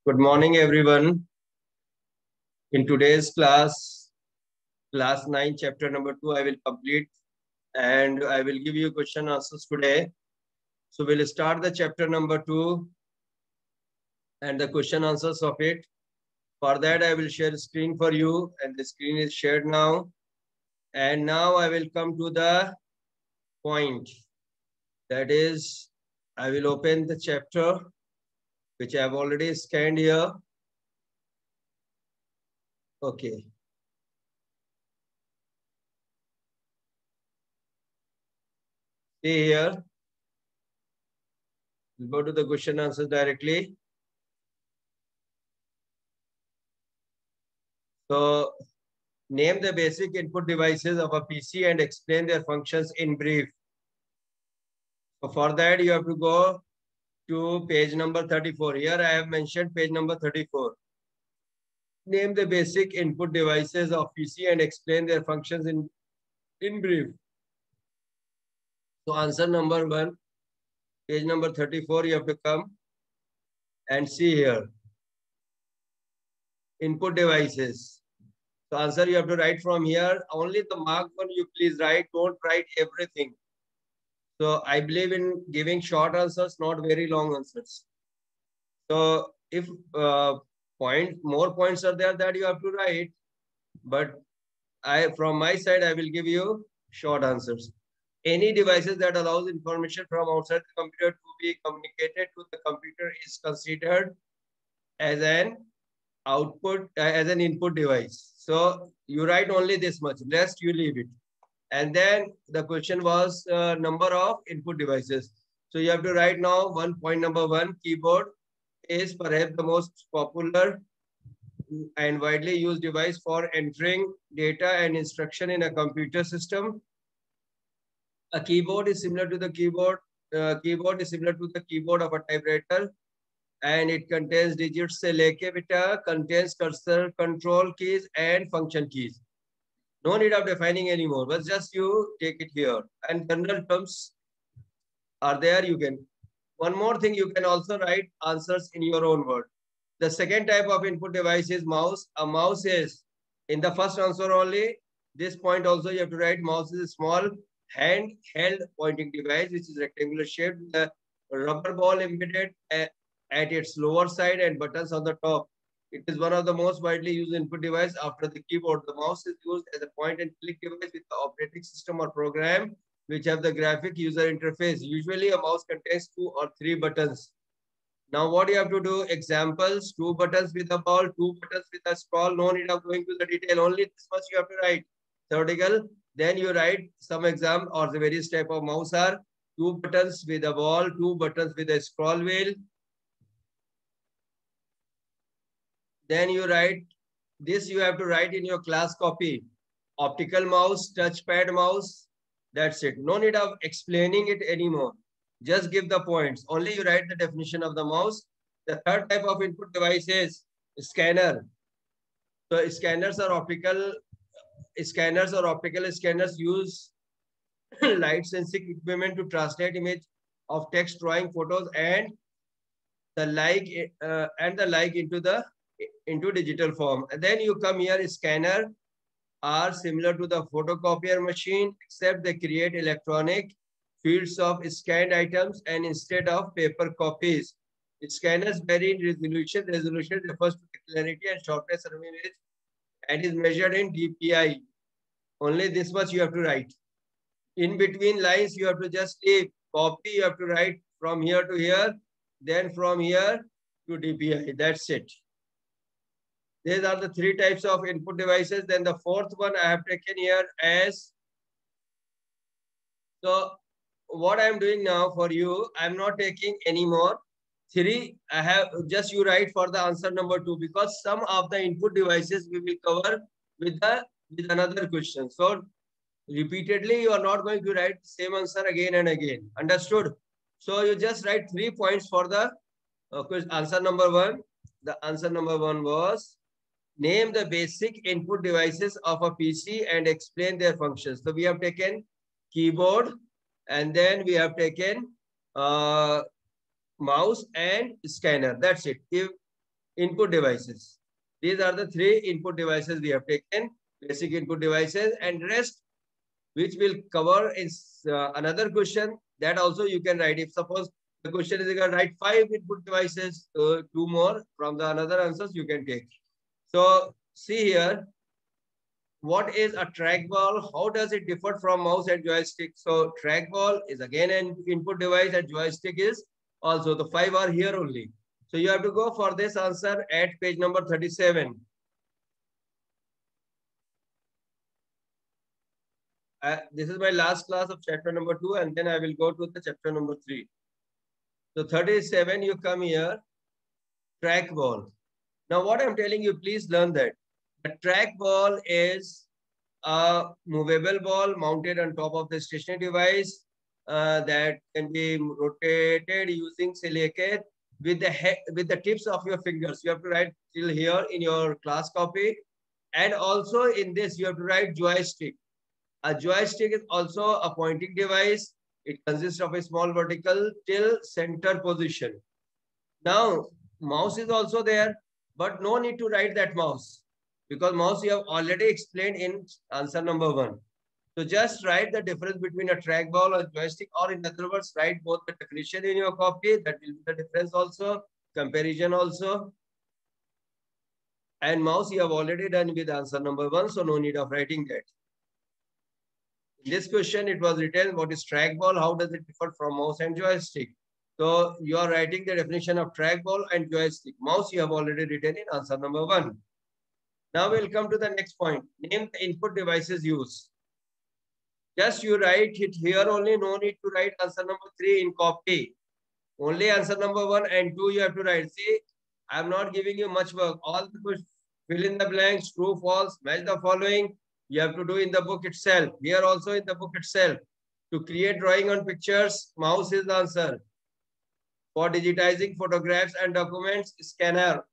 Good morning, everyone. In today's class 9, chapter number 2, I will complete and I will give you question answers today. So we'll start the chapter number 2 and the question answers of it. For that, I will share screen for you, and the screen is shared now. And now I will come to the point. That is, I will open the chapter which I have already scanned here. Okay. See here. We'll go to the question answers directly. So, name the basic input devices of a PC and explain their functions in brief. So for that, you have to go to page number 34. Here I have mentioned page number 34. Name the basic input devices of PC and explain their functions in brief. So answer number 1, page number 34, you have to come and see here. Input devices. So answer you have to write from here. Only the mark one you please write. Don't write everything. So I believe in giving short answers, not very long answers. So if more points are there that you have to write, but from my side, I will give you short answers. Any devices that allows information from outside the computer to be communicated to the computer is considered as an output, as an input device. So you write only this much, rest you leave it. And then the question was number of input devices. So you have to write now point number 1, keyboard is perhaps the most popular and widely used device for entering data and instruction in a computer system. A keyboard is similar to the keyboard of a typewriter, and it contains digits se leke beta, contains cursor, control keys and function keys. No need of defining anymore, but just you take it here. And general terms are there, you can. One more thing, you can also write answers in your own word. The second type of input device is mouse. A mouse is, in the first answer only, this point also you have to write mouse is a small hand-held pointing device which is rectangular shaped with a rubber ball embedded at its lower side and buttons on the top. It is one of the most widely used input device after the keyboard. The mouse is used as a point and click device with the operating system or program which have the graphic user interface. Usually a mouse contains 2 or 3 buttons. Now what you have to do, examples, 2 buttons with a ball, 2 buttons with a scroll, no need of going to the detail, only this much you have to write. Theoretical, then you write some exam or the various type of mouse are 2 buttons with a ball, 2 buttons with a scroll wheel. Then you write, this you have to write in your class copy. Optical mouse, touchpad mouse, that's it. No need of explaining it anymore. Just give the points. Only you write the definition of the mouse. The third type of input device is scanner. So scanners or optical scanners use light sensing equipment to translate image of text, drawing, photos, and the like into digital form. And then you come here, scanner are similar to the photocopier machine, except they create electronic fields of scanned items and instead of paper copies. Scanners vary in resolution. Resolution refers to the clarity and sharpness of image and is measured in DPI. Only this much you have to write. In between lines, you have to just leave. Copy, you have to write from here to here, then from here to DPI. That's it. These are the 3 types of input devices. Then the fourth one I have taken here as, so what I'm doing now for you, I'm not taking any more. 3, I have just you write for the answer number 2, because some of the input devices we will cover with another question. So repeatedly, you are not going to write same answer again and again. Understood? So you just write 3 points for the answer number 1. The answer number 1 was, name the basic input devices of a PC and explain their functions. So we have taken keyboard, and then we have taken mouse and scanner. That's it. Input devices. These are the three input devices we have taken, basic input devices, and rest which will cover is another question that also you can write. If suppose the question is you can write 5 input devices, 2 more from the another answers you can take. So see here, what is a trackball? How does it differ from mouse and joystick? So trackball is again an input device and joystick is also. The 5 are here only. So you have to go for this answer at page number 37. This is my last class of chapter number 2 and then I will go to the chapter number 3. So 37, you come here, trackball. Now what I'm telling you, please learn that. The trackball is a movable ball mounted on top of the stationary device that can be rotated using silicate with the tips of your fingers. You have to write till here in your class copy. And also in this, you have to write joystick. A joystick is also a pointing device. It consists of a small vertical till center position. Now, mouse is also there, but no need to write that mouse because mouse you have already explained in answer number 1. So just write the difference between a trackball or joystick, or in other words, write both the definition in your copy. That will be the difference also, comparison also. And mouse you have already done with answer number 1, so no need of writing that. In this question, it was written, what is trackball? How does it differ from mouse and joystick? So you are writing the definition of trackball and joystick. Mouse you have already written in answer number 1. Now we'll come to the next point. Name the input devices used. Just you write it here only. No need to write answer number 3 in copy. Only answer number 1 and 2 you have to write. See, I'm not giving you much work. All the questions, fill in the blanks, true, false, match the following. You have to do in the book itself. Here also in the book itself. To create drawing on pictures, mouse is the answer. For digitizing photographs and documents, scanner.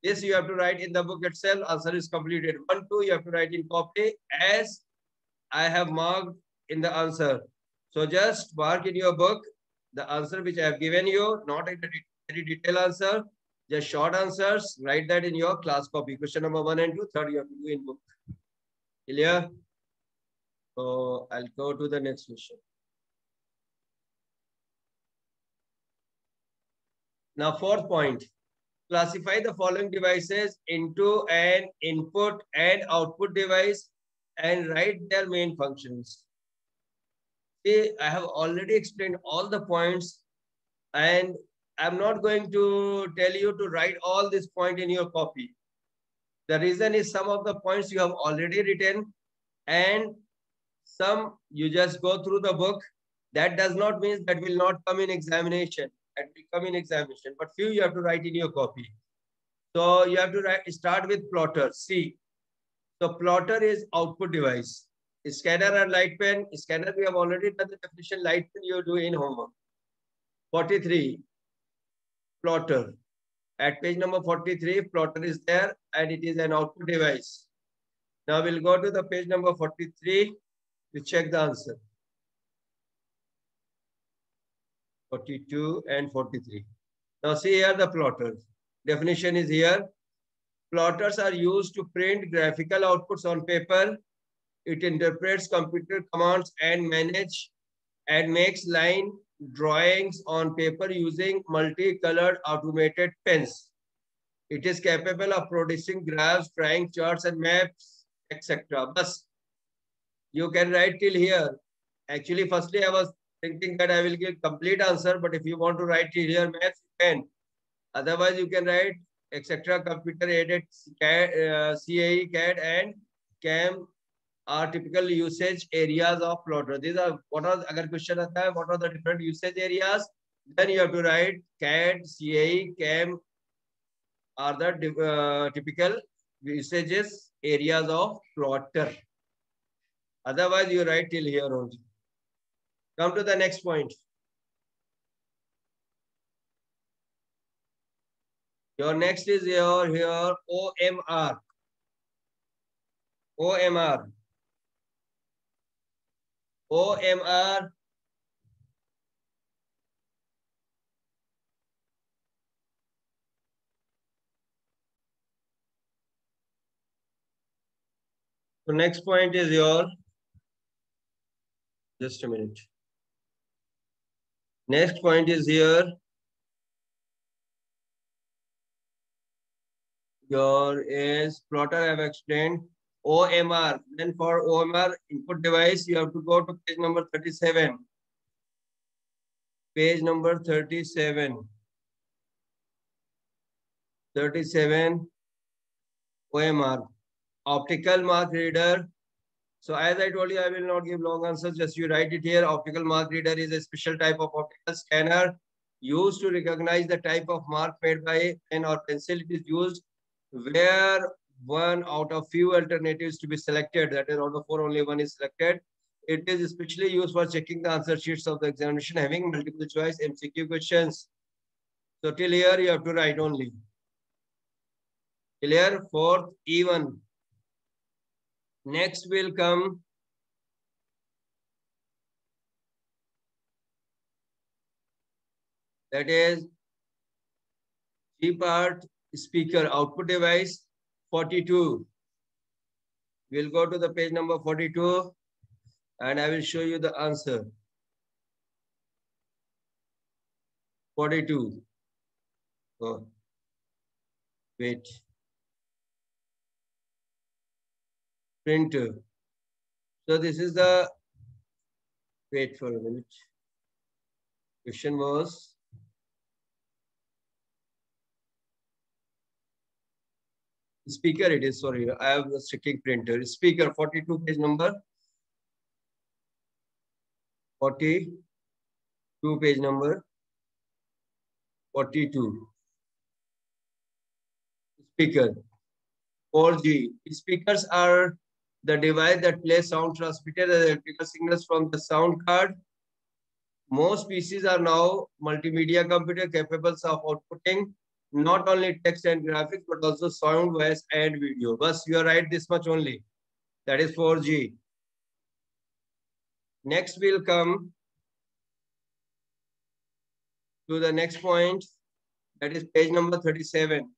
This you have to write in the book itself. Answer is completed. 1, 2 you have to write in copy as I have marked in the answer. So just mark in your book the answer which I have given you, not a very detailed answer, just short answers. Write that in your class copy. Question number 1 and 2, third you have to do in book. Clear? So I'll go to the next question. Now, 4th point. Classify the following devices into an input and output device and write their main functions. See, I have already explained all the points and I'm not going to tell you to write all this point in your copy. The reason is some of the points you have already written and some you just go through the book. That does not mean that will not come in examination. That will come in examination, but few you have to write in your copy. So you have to start with plotter. See, so plotter is output device. Scanner and light pen. Scanner we have already done the definition. Light pen you do in homework. 43, plotter. At page number 43, plotter is there and it is an output device. Now we'll go to the page number 43 to check the answer. 42 and 43. Now see here the plotters. Definition is here. Plotters are used to print graphical outputs on paper. It interprets computer commands and makes line drawings on paper using multicolored automated pens. It is capable of producing graphs, drawing charts and maps, etc. But you can write till here. Actually, firstly, I was thinking that I will give complete answer, but if you want to write till here, maths, you can. Otherwise, you can write etc. Computer aided CAE, CAD, and CAM are typical usage areas of plotter. These are what are agar question aata hai, what are the different usage areas? Then you have to write CAD, CAE, CAM are the typical usages areas of plotter. Otherwise, you write till here only. Come to the next point. Your next is your here OMR. OMR. OMR So next point is your, just a minute. Next point is here. Your is plotter I have explained. OMR. Then for OMR input device, you have to go to page number 37. Page number 37. 37 OMR. Optical mark reader. So as I told you, I will not give long answers. Just you write it here. Optical mark reader is a special type of optical scanner used to recognize the type of mark made by pen or pencil. It is used where one out of few alternatives to be selected, that is out of four only one is selected. It is especially used for checking the answer sheets of the examination having multiple choice MCQ questions. So till here you have to write only. Clear? Fourth E1. Next will come that is G part speaker output device 42. We'll go to the page number 42 and I will show you the answer. 42. Oh, wait. Printer. So this is the, wait for a minute. Question was, speaker it is, sorry, I have a sticking printer. Speaker 42 page number. 42 page number. 42. Speaker. 4G. Speakers are the device that plays sound transmitted as electrical signals from the sound card. Most PCs are now multimedia computer capable of outputting not only text and graphics, but also sound, voice, and video. But you are right this much only. That is 4G. Next will come to the next point. That is page number 37.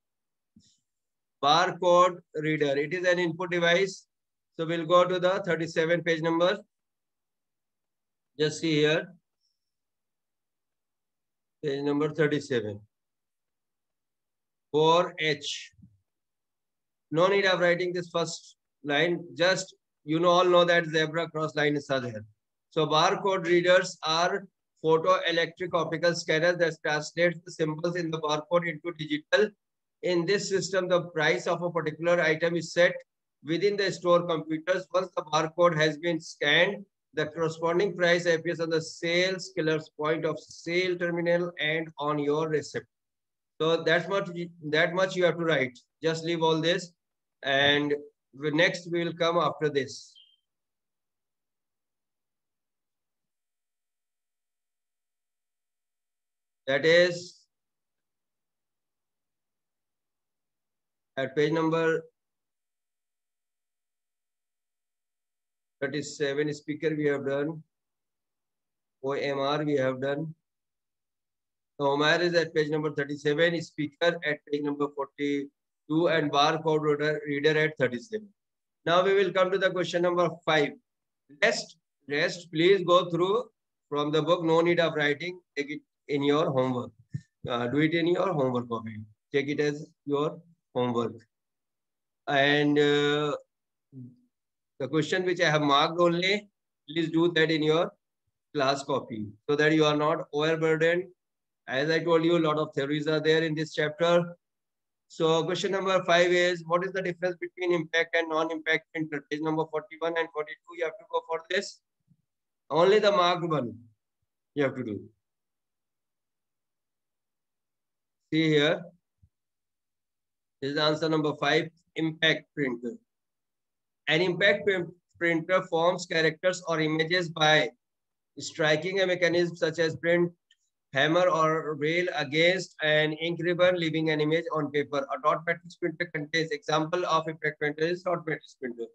Barcode reader. It is an input device. So we'll go to the 37 page number. Just see here. Page number 37. 4H. No need of writing this first line. Just, you know, all know that zebra cross line is there. So barcode readers are photoelectric optical scanners that translates the symbols in the barcode into digital. In this system, the price of a particular item is set within the store computers. Once the barcode has been scanned, the corresponding price appears on the sales killer's point of sale terminal and on your receipt. So that much you have to write. Just leave all this, and next we will come after this. That is at page number 37. Speaker we have done. OMR we have done. OMR is at page number 37. Speaker at page number 42 and barcode reader at 37. Now we will come to the question number 5. Rest. Please go through from the book. No need of writing. Take it in your homework. Do it in your homework copy. Take it as your homework. And the question which I have marked only, please do that in your class copy so that you are not overburdened. As I told you, a lot of theories are there in this chapter. So question number 5 is, what is the difference between impact and non-impact printer? Page number 41 and 42, you have to go for this. Only the marked one you have to do. See here. This is answer number 5, impact printer. An impact printer forms characters or images by striking a mechanism such as print, hammer or rail against an ink ribbon, leaving an image on paper. A dot matrix printer contains, example of impact printer is dot matrix printer.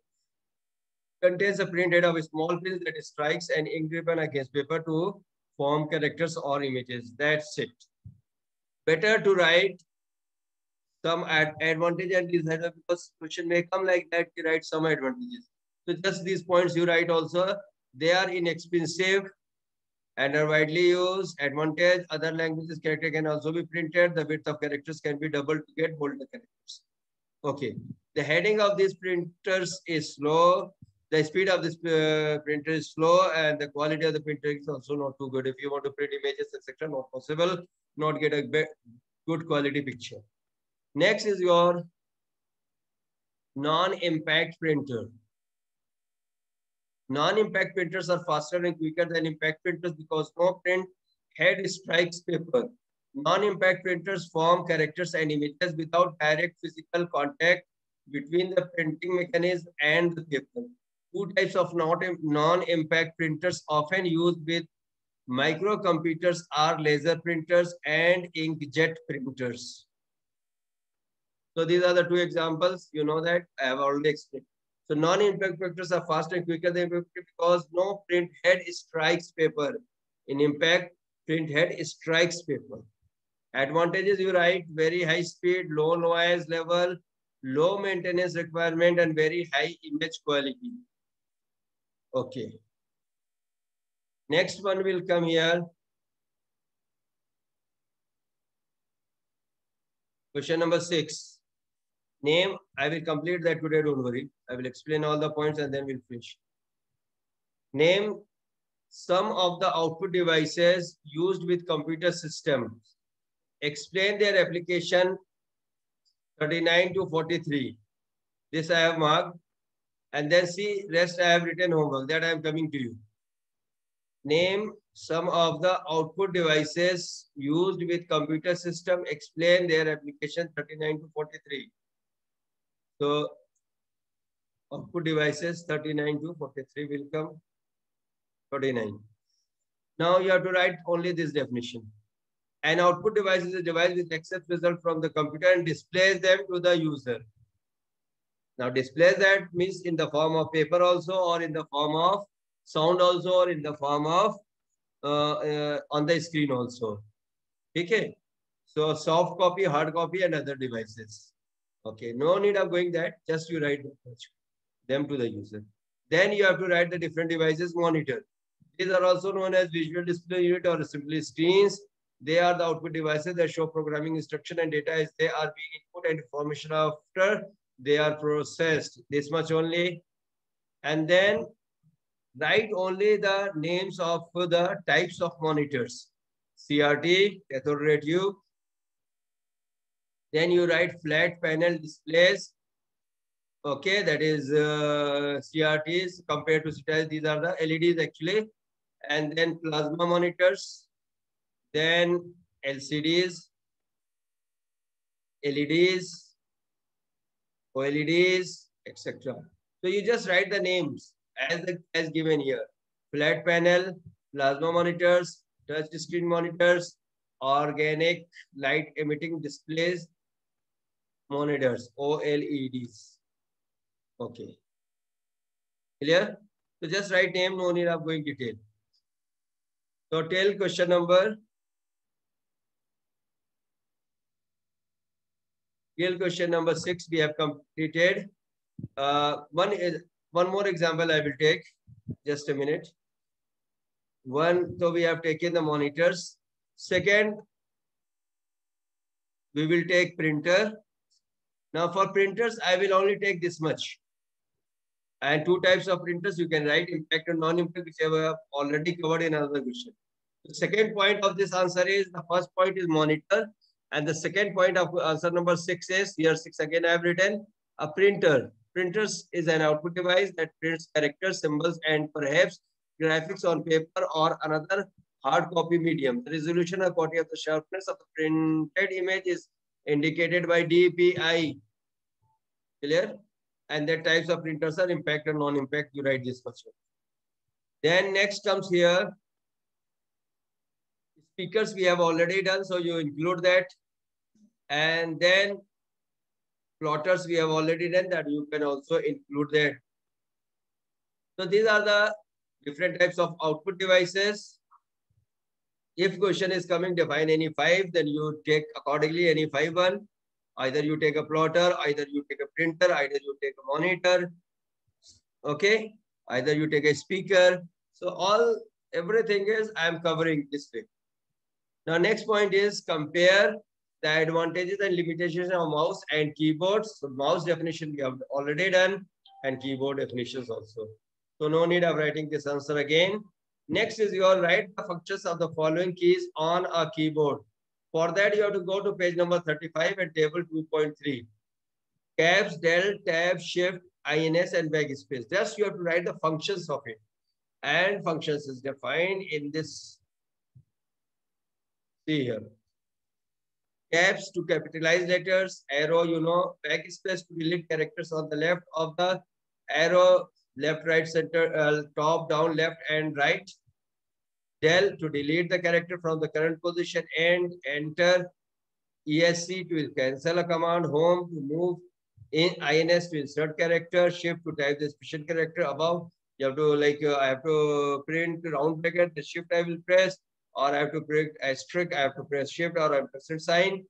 Contains a print head of a small piece that strikes an ink ribbon against paper to form characters or images. That's it. Better to write some advantage and disadvantage, because question may come like that. You write some advantages. So just these points you write also. They are inexpensive and are widely used. Advantage, other languages character can also be printed. The width of characters can be doubled to get bolder characters. Okay. The heading of these printers is slow. The speed of this printer is slow, and the quality of the printer is also not too good. If you want to print images, etc., not possible. Not get a good quality picture. Next is your non-impact printer. Non-impact printers are faster and quicker than impact printers because no print head strikes paper. Non-impact printers form characters and images without direct physical contact between the printing mechanism and the paper. Two types of non-impact printers often used with microcomputers are laser printers and inkjet printers. So these are the two examples. You know that I have already explained. So non-impact printers are faster and quicker than impact because no print head strikes paper. In impact, print head strikes paper. Advantages you write very high speed, low noise level, low maintenance requirement, and very high image quality. Okay. Next one will come here. Question number 6. Name, I will complete that today, don't worry. I will explain all the points and then we'll finish. Name some of the output devices used with computer systems. Explain their application 39 to 43. This I have marked. And then see, rest I have written homework that I am coming to you. Name some of the output devices used with computer system. Explain their application 39 to 43. So output devices 39 to 43 will come 49. Now you have to write only this definition. An output device is a device which accepts results from the computer and displays them to the user. Now displays that means in the form of paper also, or in the form of sound also, or in the form of on the screen also. Okay. So soft copy, hard copy, and other devices. Okay. No need of going that. Just you write them to the user. Then you have to write the different devices. Monitor. These are also known as visual display unit or simply screens. They are the output devices that show programming instruction and data as they are being input and information after they are processed. This much only. And then write only the names of the types of monitors. CRT, cathode ray tube. Then you write flat panel displays. Okay, that is CRTs compared to CRTs. These are the LEDs actually. And then plasma monitors. Then LCDs, LEDs, OLEDs, etc. So you just write the names as given here. Flat panel, plasma monitors, touch screen monitors, organic light emitting displays, monitors, OLEDs. Okay. Clear? So just write name, no need of going detail. So tell question number. Real question number 6 we have completed. One more example I will take. Just a minute. One, so we have taken the monitors. Second, we will take printer. Now for printers, I will only take this much. And two types of printers you can write, impact and non-impact, which I have already covered in another question. The second point of this answer is, the first point is monitor. And the second point of answer number 6 is, here 6 again I have written, a printer. Printers is an output device that prints characters, symbols, and perhaps graphics on paper or another hard copy medium. The resolution or quality of the sharpness of the printed image is indicated by DPI. Clear? And the types of printers are impact and non-impact. You write this much. Then next comes here. Speakers we have already done, so you include that. And then plotters we have already done, that you can also include that. So these are the different types of output devices. If question is coming, define any 5, then you take accordingly any 5 one. Either you take a plotter, either you take a printer, either you take a monitor. Okay, either you take a speaker. So everything is I am covering this way. Now next point is compare the advantages and limitations of mouse and keyboards. So mouse definition we have already done and keyboard definitions also. So no need of writing this answer again. Next is you write the functions of the following keys on a keyboard. For that you have to go to page number 35 and table 2.3. Caps, del, tab, shift, ins and backspace. Just you have to write the functions of it. And functions is defined in this. See here. Caps to capitalize letters, arrow, backspace to delete characters on the left of the arrow, left, right, center, top, down, left, and right. Del to delete the character from the current position and enter. ESC to cancel a command. Home to move. INS to insert character. Shift to type the special character above. You have to I have to print round bracket. The shift I will press, or I have to print asterisk. I have to press shift or a percent sign.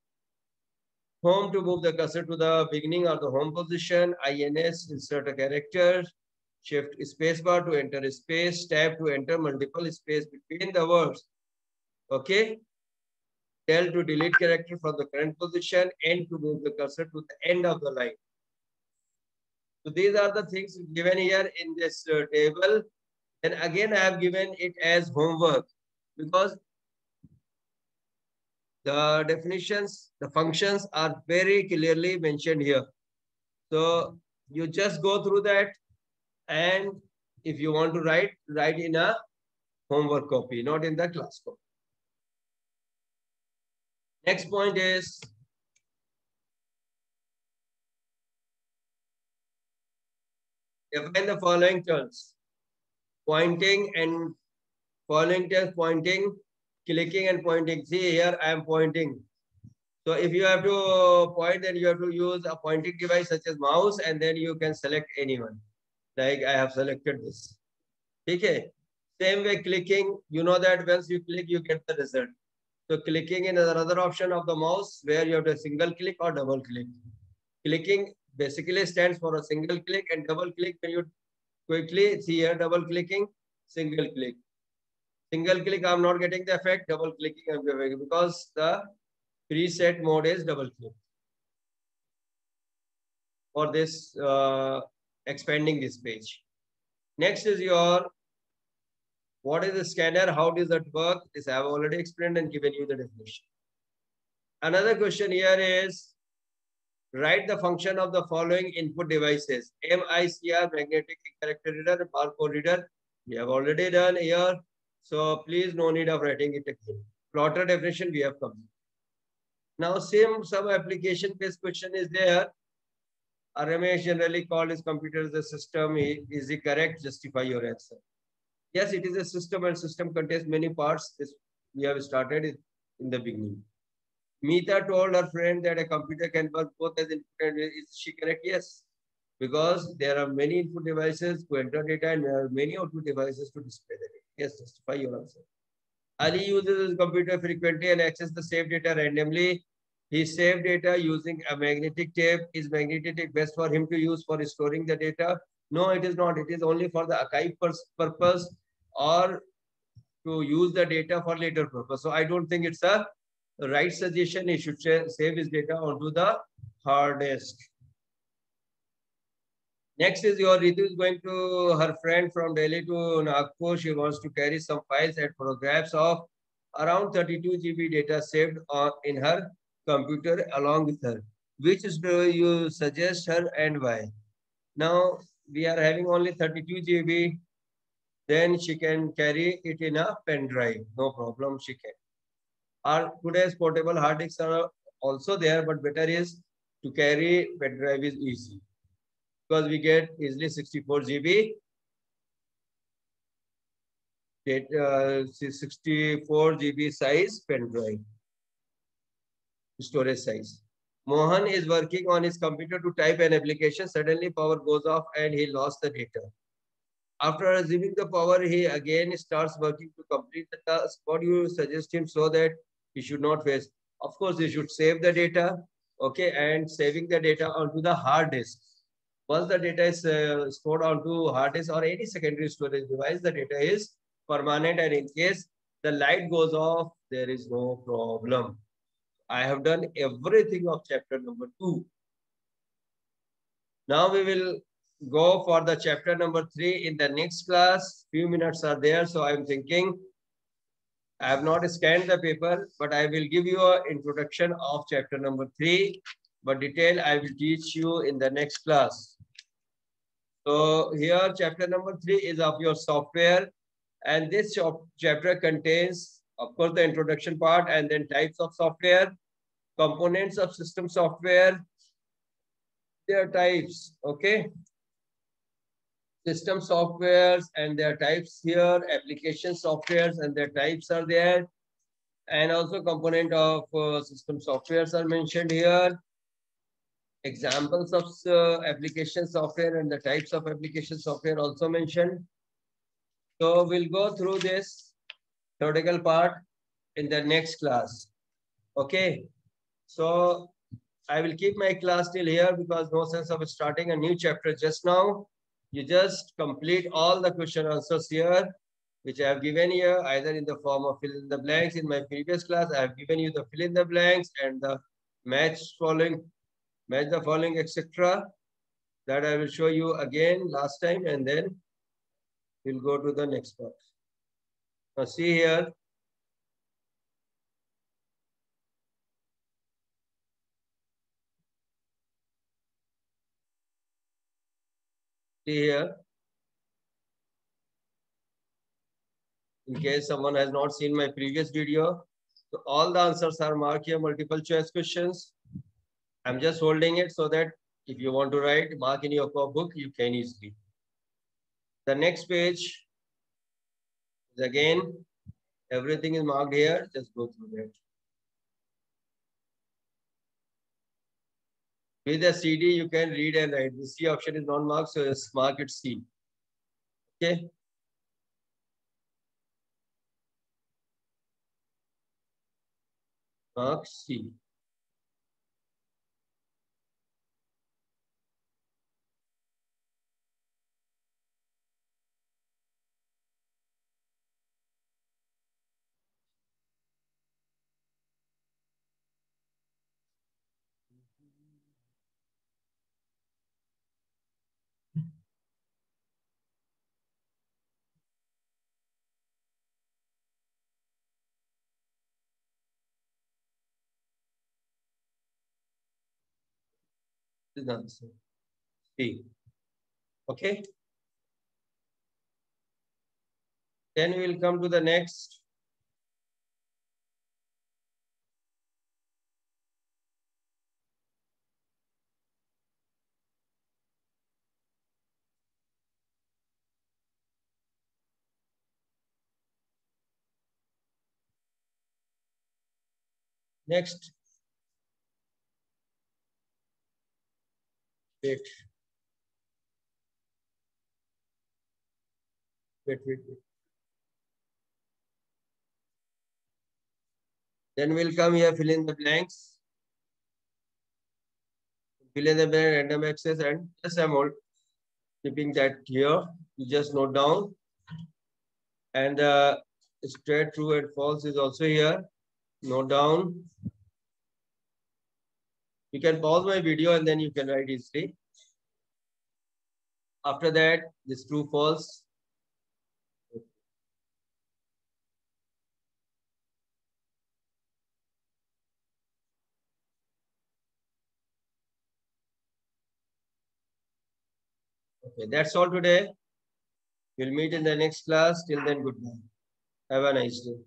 Home to move the cursor to the beginning or the home position. INS insert a character. Shift spacebar to enter a space. Tab to enter multiple space between the words. Okay. Del to delete character from the current position. End to move the cursor to the end of the line. So these are the things given here in this table. And again, I have given it as homework because the definitions, the functions are very clearly mentioned here. So you just go through that, and if you want to write in a homework copy, not in the class copy. Next point is define the following terms. Pointing and following terms, pointing, clicking and pointing. See here, I am pointing. So if you have to point, then you have to use a pointing device such as mouse, and then you can select anyone. Like I have selected this. Okay. Same way clicking, you know that once you click, you get the result. So clicking is another option of the mouse where you have to single click or double click. Clicking basically stands for a single click, and double click when you quickly see here double clicking, single click. Single click, I'm not getting the effect. Double clicking, I'm getting because the preset mode is double click for this expanding this page. Next is your what is the scanner? How does that work? This I have already explained and given you the definition. Another question here is write the function of the following input devices. MICR, magnetic character reader, barcode reader. We have already done here. So please no need of writing it again. Plotter definition we have come. Now some application based question is there. Ramesh generally called his computer as a system. Is it correct? Justify your answer. Yes, it is a system, and system contains many parts. This we have started in the beginning. Meeta told her friend that a computer can work both as input and is she correct? Yes. Because there are many input devices to enter data and there are many output devices to display the data. Yes, justify your answer. Ali uses his computer frequently and access the saved data randomly. He saved data using a magnetic tape. Is magnetic tape best for him to use for storing the data? No, it is not. It is only for the archive purpose or to use the data for later purpose. So I don't think it's a right suggestion. He should save his data onto the hard disk. Next is your Ritu is going to her friend from Delhi to Nagpur. She wants to carry some files and photographs of around 32 GB data saved in her computer along with her. Which do you suggest her and why? Now we are having only 32 GB. Then she can carry it in a pen drive. No problem, she can. Our today's portable hard disks are also there, but better is to carry pen drive is easy because we get easily 64 GB. 64 GB size pen drive storage size. Mohan is working on his computer to type an application. Suddenly power goes off and he lost the data. After resuming the power, he again starts working to complete the task. What do you suggest him so that he should not face? Of course, he should save the data, okay, and saving the data onto the hard disk. Once the data is stored onto hard disk or any secondary storage device, the data is permanent, and in case the light goes off, there is no problem. I have done everything of chapter number 2. Now we will go for the chapter number 3 in the next class. Few minutes are there, so I'm thinking I have not scanned the paper, but I will give you an introduction of chapter number 3. But detail I will teach you in the next class. So here chapter number 3 is of your software, and this chapter contains, of course, the introduction part and then types of software, components of system software, their types, okay? System softwares and their types here, application softwares and their types are there, and also component of system softwares are mentioned here. Examples of application software and the types of application software also mentioned. So we'll go through this theoretical part in the next class. Okay. So I will keep my class till here because no sense of starting a new chapter just now. You just complete all the question answers here, which I have given here, either in the form of fill in the blanks. In my previous class, I have given you the fill in the blanks and the match the following, etc. That I will show you again last time, and then we'll go to the next part. Now see here. See here. In case someone has not seen my previous video, so all the answers are marked here, multiple choice questions. I'm just holding it so that if you want to write, mark in your book, you can easily. The next page is again, everything is marked here. Just go through that. With the CD, you can read and write. The C option is not marked, so just mark it C. Okay. Mark C. This is the answer. C. Okay. Then we will come to the next. Next. Wait. Wait. Then we'll come here, fill in the blanks. Fill in the blank, random access, and just I'm keeping that here. You just note down. And straight, true, and false is also here. Note down. You can pause my video and then you can write easily. After that, this true, false. Okay, that's all today. We'll meet in the next class. Till then, goodbye. Have a nice day.